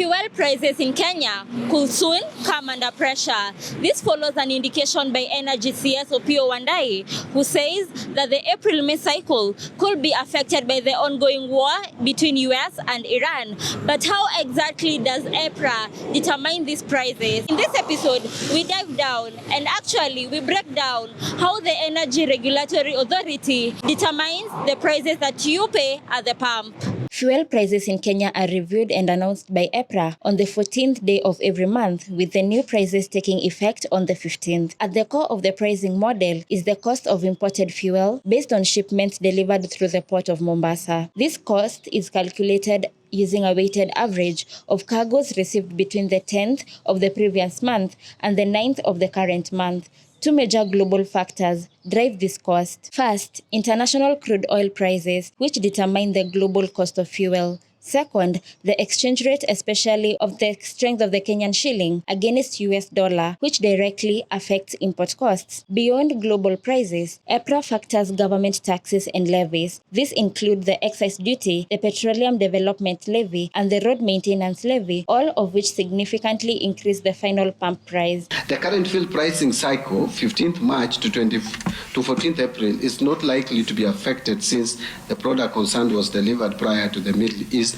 Fuel prices in Kenya could soon come under pressure. This follows an indication by Energy CS Opiyo Wandayi, who says that the April-May cycle could be affected by the ongoing war between US and Iran. But how exactly does EPRA determine these prices? In this episode, we dive down and actually we break down how the Energy Regulatory Authority determines the prices that you pay at the pump. Fuel prices in Kenya are reviewed and announced by EPRA on the 14th day of every month, with the new prices taking effect on the 15th. At the core of the pricing model is the cost of imported fuel based on shipments delivered through the port of Mombasa. This cost is calculated using a weighted average of cargoes received between the 10th of the previous month and the 9th of the current month. Two major global factors drive this cost. First, international crude oil prices, which determine the global cost of fuel. Second, the exchange rate, especially of the strength of the Kenyan shilling against US dollar, which directly affects import costs. Beyond global prices, EPRA factors government taxes and levies. These include the excise duty, the Petroleum Development Levy, and the Road Maintenance Levy, all of which significantly increase the final pump price. The current fuel pricing cycle, 15th March to 14th April, is not likely to be affected since the product concerned was delivered prior to the Middle East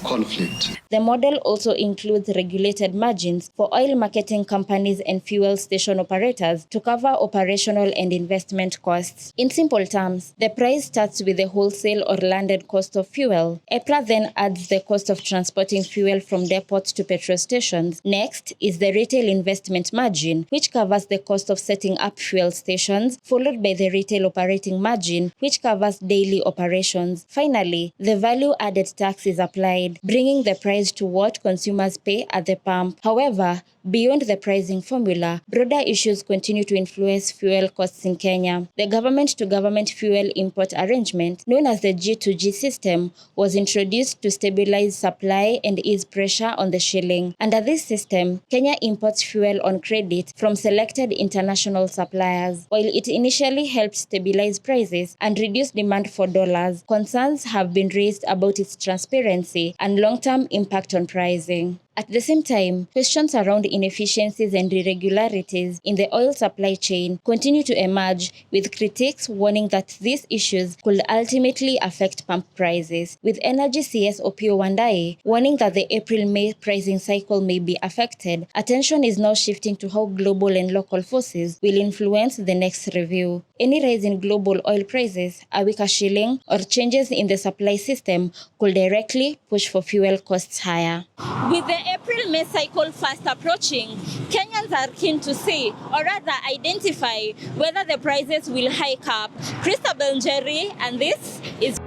conflict. The model also includes regulated margins for oil marketing companies and fuel station operators to cover operational and investment costs. In simple terms, the price starts with the wholesale or landed cost of fuel. EPRA then adds the cost of transporting fuel from depots to petrol stations. Next is the retail investment margin, which covers the cost of setting up fuel stations, followed by the retail operating margin, which covers daily operations. Finally, the value-added tax is applied, bringing the price to what consumers pay at the pump. However, beyond the pricing formula, broader issues continue to influence fuel costs in Kenya. The government-to-government fuel import arrangement, known as the G2G system, was introduced to stabilize supply and ease pressure on the shilling. Under this system, Kenya imports fuel on credit from selected international suppliers. While it initially helped stabilize prices and reduce demand for dollars, concerns have been raised about its transparency and long-term impact on pricing. At the same time, questions around inefficiencies and irregularities in the oil supply chain continue to emerge, with critics warning that these issues could ultimately affect pump prices, with Energy CS Opiyo Wandayi warning that the April-May pricing cycle may be affected. Attention is now shifting to how global and local forces will influence the next review. Any rise in global oil prices, a weaker shilling, or changes in the supply system could directly push for fuel costs higher. With the April-May cycle fast approaching, Kenyans are keen to see, or rather identify, whether the prices will hike up. Crystal Benjeri, and this is